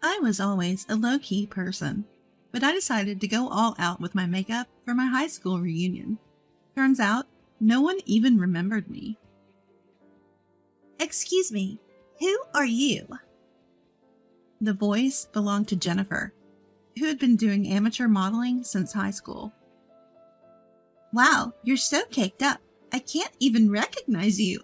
I was always a low-key person, but I decided to go all out with my makeup for my high school reunion. Turns out, no one even remembered me. Excuse me, who are you? The voice belonged to Jennifer, who had been doing amateur modeling since high school. Wow, you're so caked up. I can't even recognize you.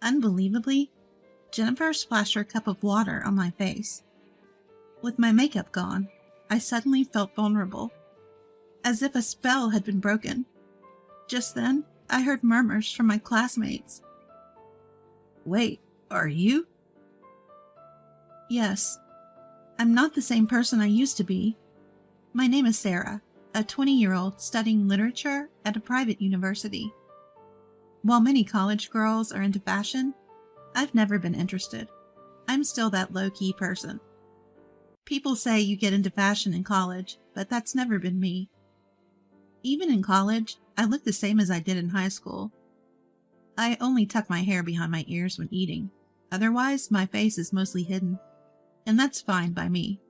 Unbelievably, Jennifer splashed her cup of water on my face. With my makeup gone, I suddenly felt vulnerable, as if a spell had been broken. Just then, I heard murmurs from my classmates. Wait, are you? Yes, I'm not the same person I used to be. My name is Sarah, a 20-year-old studying literature at a private university. While many college girls are into fashion, I've never been interested. I'm still that low-key person. People say you get into fashion in college, but that's never been me. Even in college, I look the same as I did in high school. I only tuck my hair behind my ears when eating. Otherwise, my face is mostly hidden, and that's fine by me.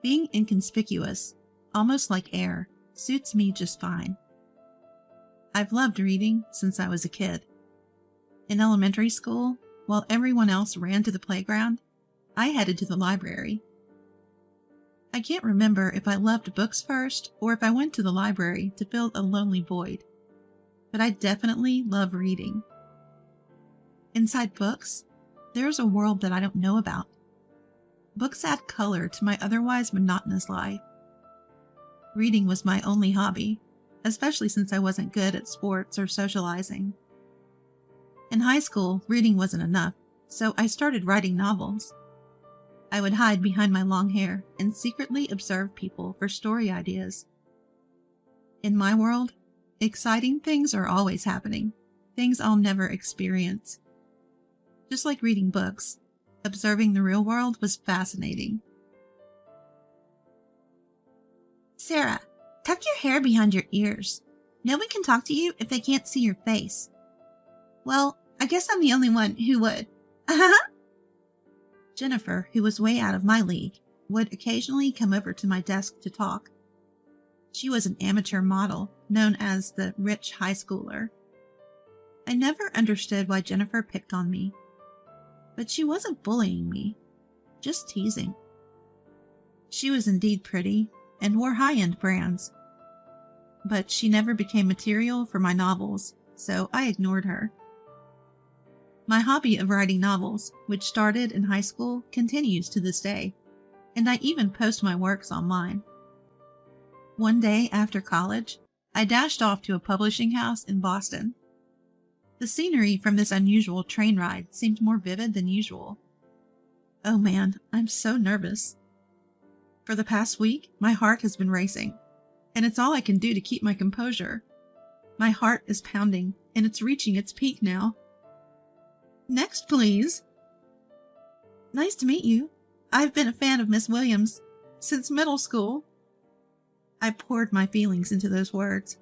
Being inconspicuous, almost like air, suits me just fine. I've loved reading since I was a kid. In elementary school, while everyone else ran to the playground, I headed to the library. I can't remember if I loved books first or if I went to the library to fill a lonely void, but I definitely love reading. Inside books, there's a world that I don't know about. Books add color to my otherwise monotonous life. Reading was my only hobby, especially since I wasn't good at sports or socializing. In high school, reading wasn't enough, so I started writing novels. I would hide behind my long hair and secretly observe people for story ideas. In my world, exciting things are always happening, things I'll never experience. Just like reading books, observing the real world was fascinating. Sarah, tuck your hair behind your ears. No one can talk to you if they can't see your face. Well, I guess I'm the only one who would. Jennifer, who was way out of my league, would occasionally come over to my desk to talk. She was an amateur model, known as the rich high schooler. I never understood why Jennifer picked on me. But she wasn't bullying me, just teasing. She was indeed pretty and wore high-end brands. But she never became material for my novels, so I ignored her. My hobby of writing novels, which started in high school, continues to this day, and I even post my works online. One day after college, I dashed off to a publishing house in Boston. The scenery from this unusual train ride seemed more vivid than usual. Oh man, I'm so nervous. For the past week, my heart has been racing, and it's all I can do to keep my composure. My heart is pounding, and it's reaching its peak now. Next, please. Nice to meet you. I've been a fan of Miss Williams since middle school. I poured my feelings into those words,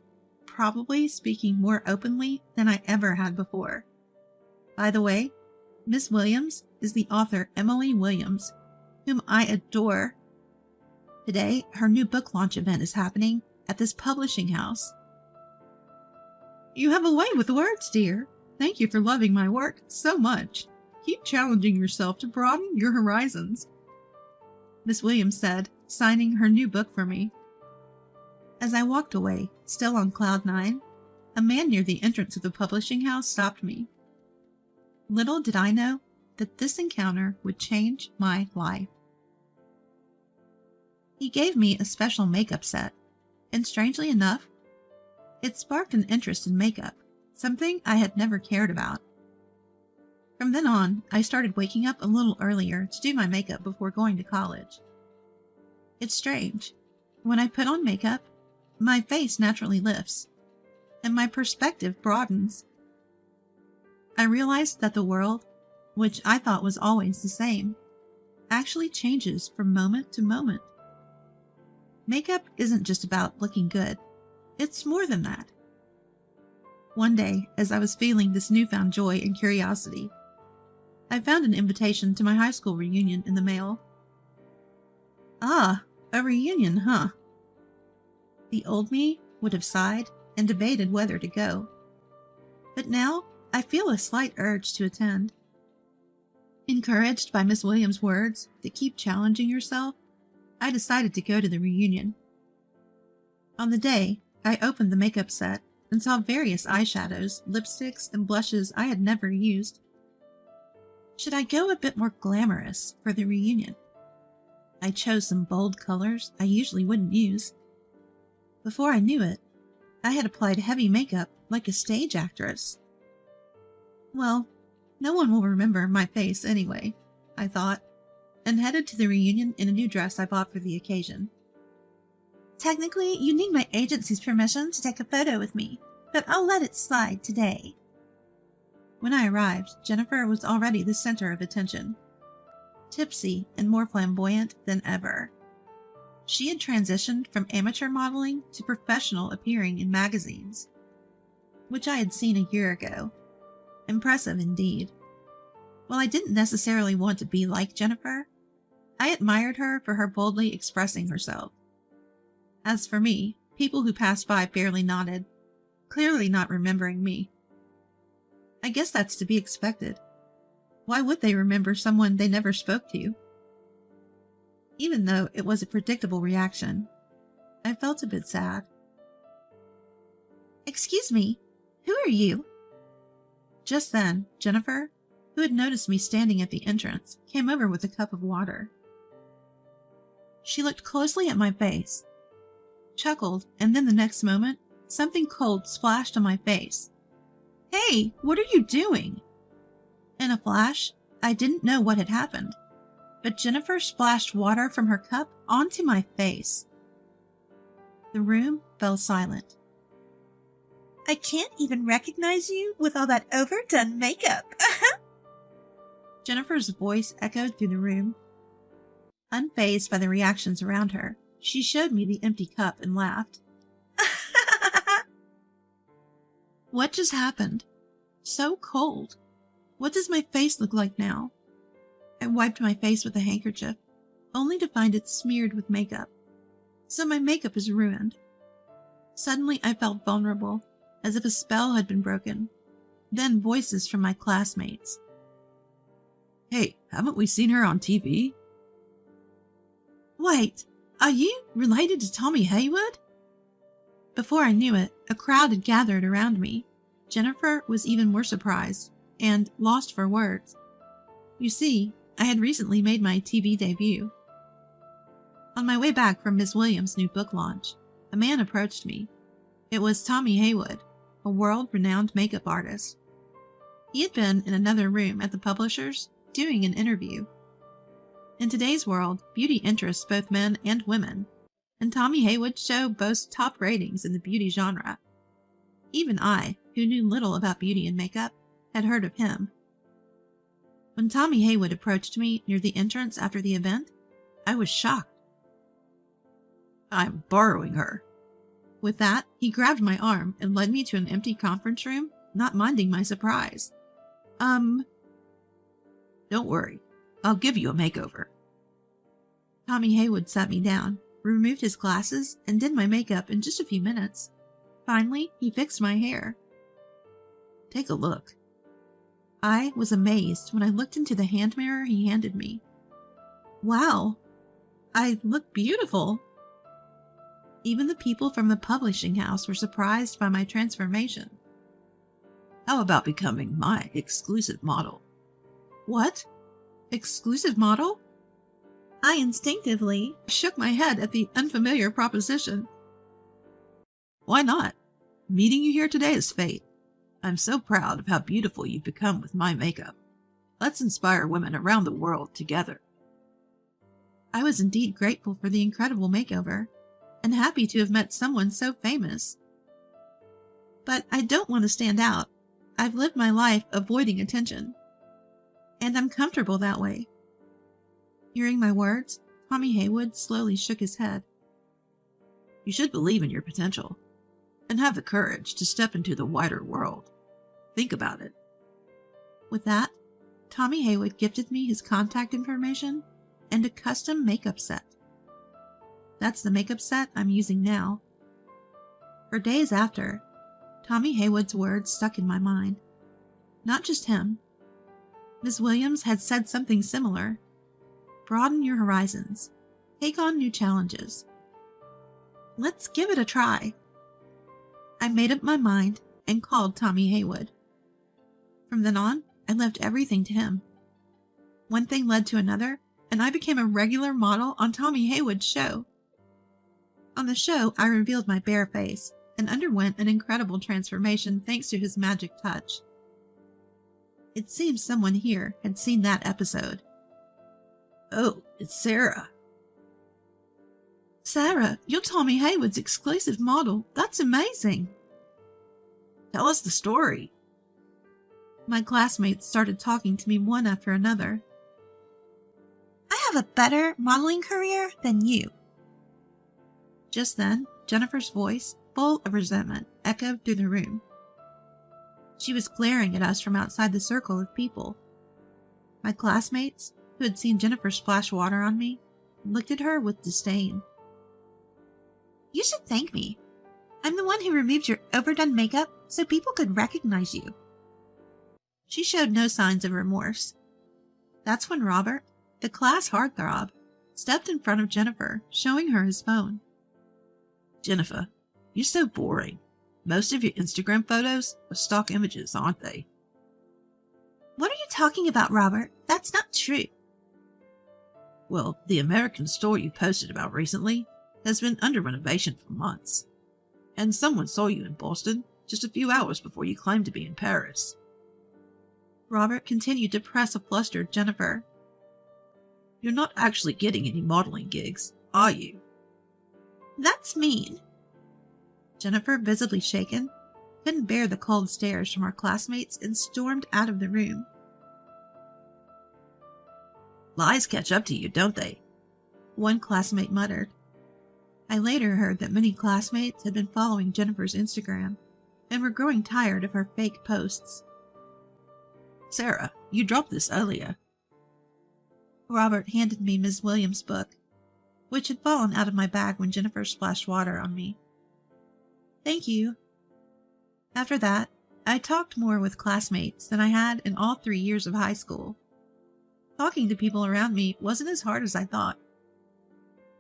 probably speaking more openly than I ever had before. By the way, Miss Williams is the author Emily Williams, whom I adore. Today, her new book launch event is happening at this publishing house. You have a way with words, dear. Thank you for loving my work so much. Keep challenging yourself to broaden your horizons, Miss Williams said, signing her new book for me. As I walked away, still on cloud nine, a man near the entrance of the publishing house stopped me. Little did I know that this encounter would change my life. He gave me a special makeup set, and strangely enough, it sparked an interest in makeup, something I had never cared about. From then on, I started waking up a little earlier to do my makeup before going to college. It's strange. When I put on makeup, my face naturally lifts, and my perspective broadens. I realized that the world, which I thought was always the same, actually changes from moment to moment. Makeup isn't just about looking good. It's more than that. One day, as I was feeling this newfound joy and curiosity, I found an invitation to my high school reunion in the mail. Ah, a reunion, huh? The old me would have sighed and debated whether to go. But now I feel a slight urge to attend. Encouraged by Miss Williams' words to keep challenging yourself, I decided to go to the reunion. On the day, I opened the makeup set and saw various eyeshadows, lipsticks, and blushes I had never used. Should I go a bit more glamorous for the reunion? I chose some bold colors I usually wouldn't use. Before I knew it, I had applied heavy makeup like a stage actress. Well, no one will remember my face anyway, I thought, and headed to the reunion in a new dress I bought for the occasion. Technically, you need my agency's permission to take a photo with me, but I'll let it slide today. When I arrived, Jennifer was already the center of attention, tipsy and more flamboyant than ever. She had transitioned from amateur modeling to professional appearing in magazines, which I had seen a year ago. Impressive indeed. While I didn't necessarily want to be like Jennifer, I admired her for her boldly expressing herself. As for me, people who passed by barely nodded, clearly not remembering me. I guess that's to be expected. Why would they remember someone they never spoke to? Even though it was a predictable reaction, I felt a bit sad. Excuse me, who are you? Just then, Jennifer, who had noticed me standing at the entrance, came over with a cup of water. She looked closely at my face, chuckled, and then the next moment, something cold splashed on my face. "Hey, what are you doing?" In a flash, I didn't know what had happened, but Jennifer splashed water from her cup onto my face. The room fell silent. I can't even recognize you with all that overdone makeup. Jennifer's voice echoed through the room. Unfazed by the reactions around her, she showed me the empty cup and laughed. What just happened? So cold. What does my face look like now? I wiped my face with a handkerchief, only to find it smeared with makeup. So my makeup is ruined. Suddenly I felt vulnerable, as if a spell had been broken. Then voices from my classmates. "Hey, haven't we seen her on TV?" "Wait, are you related to Tommy Haywood?" Before I knew it, a crowd had gathered around me. Jennifer was even more surprised and lost for words. You see, I had recently made my TV debut. On my way back from Miss Williams' new book launch, a man approached me. It was Tommy Haywood, a world-renowned makeup artist. He had been in another room at the publisher's doing an interview. In today's world, beauty interests both men and women, and Tommy Haywood's show boasts top ratings in the beauty genre. Even I, who knew little about beauty and makeup, had heard of him. When Tommy Haywood approached me near the entrance after the event, I was shocked. "I'm borrowing her." With that, he grabbed my arm and led me to an empty conference room, not minding my surprise. Don't worry, I'll give you a makeover." Tommy Haywood sat me down, removed his glasses, and did my makeup in just a few minutes. Finally, he fixed my hair. "Take a look." I was amazed when I looked into the hand mirror he handed me. Wow, I look beautiful. Even the people from the publishing house were surprised by my transformation. "How about becoming my exclusive model?" "What? Exclusive model?" I instinctively shook my head at the unfamiliar proposition. "Why not? Meeting you here today is fate. I'm so proud of how beautiful you've become with my makeup. Let's inspire women around the world together." I was indeed grateful for the incredible makeover, and happy to have met someone so famous. But I don't want to stand out. I've lived my life avoiding attention, and I'm comfortable that way. Hearing my words, Tommy Haywood slowly shook his head. "You should believe in your potential, and have the courage to step into the wider world. Think about it." With that, Tommy Haywood gifted me his contact information and a custom makeup set. That's the makeup set I'm using now. For days after, Tommy Haywood's words stuck in my mind. Not just him. Ms. Williams had said something similar. Broaden your horizons. Take on new challenges. Let's give it a try. I made up my mind and called Tommy Haywood. From then on, I left everything to him. One thing led to another, and I became a regular model on Tommy Haywood's show. On the show, I revealed my bare face and underwent an incredible transformation thanks to his magic touch. It seems someone here had seen that episode. Oh, it's Sarah. Sarah, you're Tommy Haywood's exclusive model. That's amazing. Tell us the story. My classmates started talking to me one after another. I have a better modeling career than you. Just then, Jennifer's voice, full of resentment, echoed through the room. She was glaring at us from outside the circle of people. My classmates, who had seen Jennifer splash water on me, looked at her with disdain. You should thank me. I'm the one who removed your overdone makeup so people could recognize you. She showed no signs of remorse. That's when Robert, the class heartthrob, stepped in front of Jennifer, showing her his phone. Jennifer, you're so boring. Most of your Instagram photos are stock images, aren't they? What are you talking about, Robert? That's not true. Well, the American store you posted about recently has been under renovation for months. And someone saw you in Boston just a few hours before you claimed to be in Paris. Robert continued to press a flustered Jennifer. You're not actually getting any modeling gigs, are you? That's mean. Jennifer, visibly shaken, couldn't bear the cold stares from our classmates and stormed out of the room. Lies catch up to you, don't they? One classmate muttered. I later heard that many classmates had been following Jennifer's Instagram and were growing tired of her fake posts. Sarah, you dropped this earlier. Robert handed me Ms. Williams' book, which had fallen out of my bag when Jennifer splashed water on me. Thank you. After that, I talked more with classmates than I had in all 3 years of high school. Talking to people around me wasn't as hard as I thought.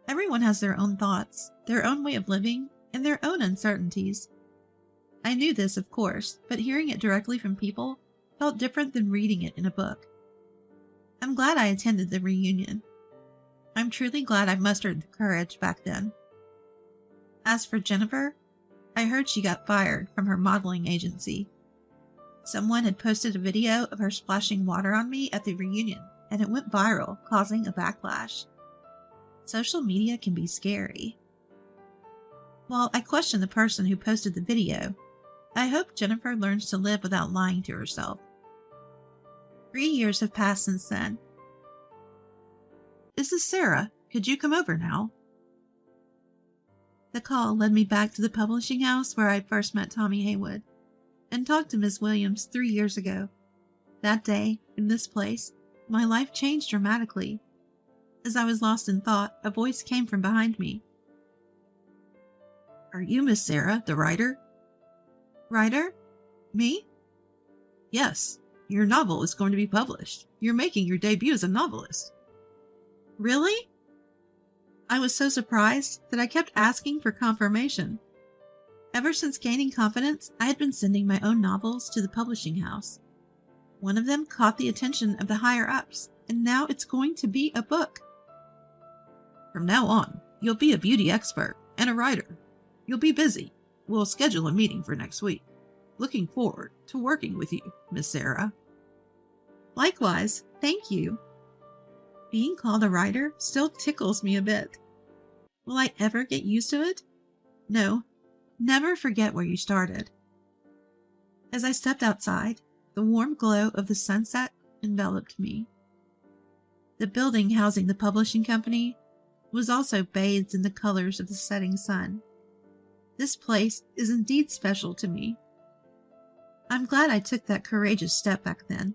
Everyone has their own thoughts, their own way of living, and their own uncertainties. I knew this, of course, but hearing it directly from people felt different than reading it in a book. I'm glad I attended the reunion. I'm truly glad I mustered the courage back then. As for Jennifer, I heard she got fired from her modeling agency. Someone had posted a video of her splashing water on me at the reunion, and it went viral, causing a backlash. Social media can be scary. While I question the person who posted the video, I hope Jennifer learns to live without lying to herself. 3 years have passed since then. This is Sarah. Could you come over now? The call led me back to the publishing house where I first met Tommy Haywood and talked to Ms. Williams 3 years ago. That day, in this place, my life changed dramatically. As I was lost in thought, a voice came from behind me. Are you Miss Sarah, the writer? Writer? Me? Yes. Your novel is going to be published. You're making your debut as a novelist. Really? I was so surprised that I kept asking for confirmation. Ever since gaining confidence, I had been sending my own novels to the publishing house. One of them caught the attention of the higher-ups, and now it's going to be a book. From now on, you'll be a beauty expert and a writer. You'll be busy. We'll schedule a meeting for next week. Looking forward to working with you, Miss Sarah. Likewise, thank you. Being called a writer still tickles me a bit. Will I ever get used to it? No, never forget where you started. As I stepped outside, the warm glow of the sunset enveloped me. The building housing the publishing company was also bathed in the colors of the setting sun. This place is indeed special to me. I'm glad I took that courageous step back then.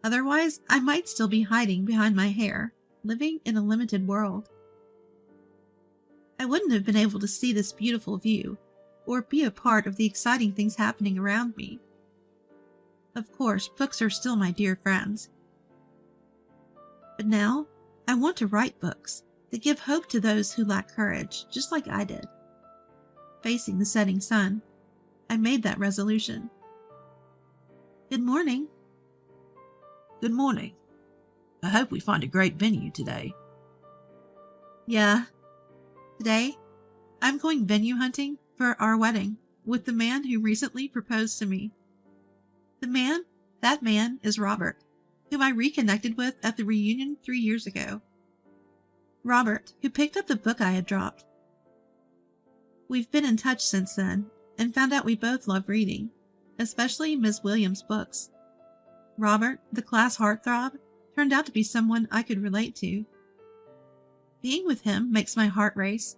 Otherwise, I might still be hiding behind my hair, living in a limited world. I wouldn't have been able to see this beautiful view, or be a part of the exciting things happening around me. Of course, books are still my dear friends. But now, I want to write books that give hope to those who lack courage, just like I did. Facing the setting sun, I made that resolution. Good morning. Good morning. I hope we find a great venue today. Yeah. Today, I'm going venue hunting for our wedding with the man who recently proposed to me. That man is Robert, whom I reconnected with at the reunion 3 years ago. Robert, who picked up the book I had dropped. We've been in touch since then, and found out we both love reading, especially Ms. Williams' books. Robert, the class heartthrob, turned out to be someone I could relate to. Being with him makes my heart race,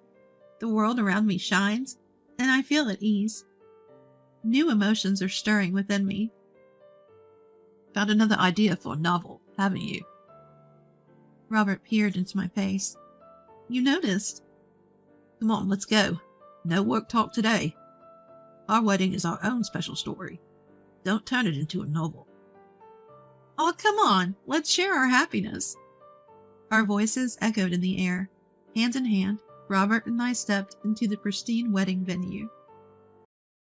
the world around me shines, and I feel at ease. New emotions are stirring within me. Found another idea for a novel, haven't you? Robert peered into my face. You noticed? Come on, let's go. No work talk today. Our wedding is our own special story. Don't turn it into a novel. Oh, come on, let's share our happiness. Our voices echoed in the air. Hand in hand, Robert and I stepped into the pristine wedding venue.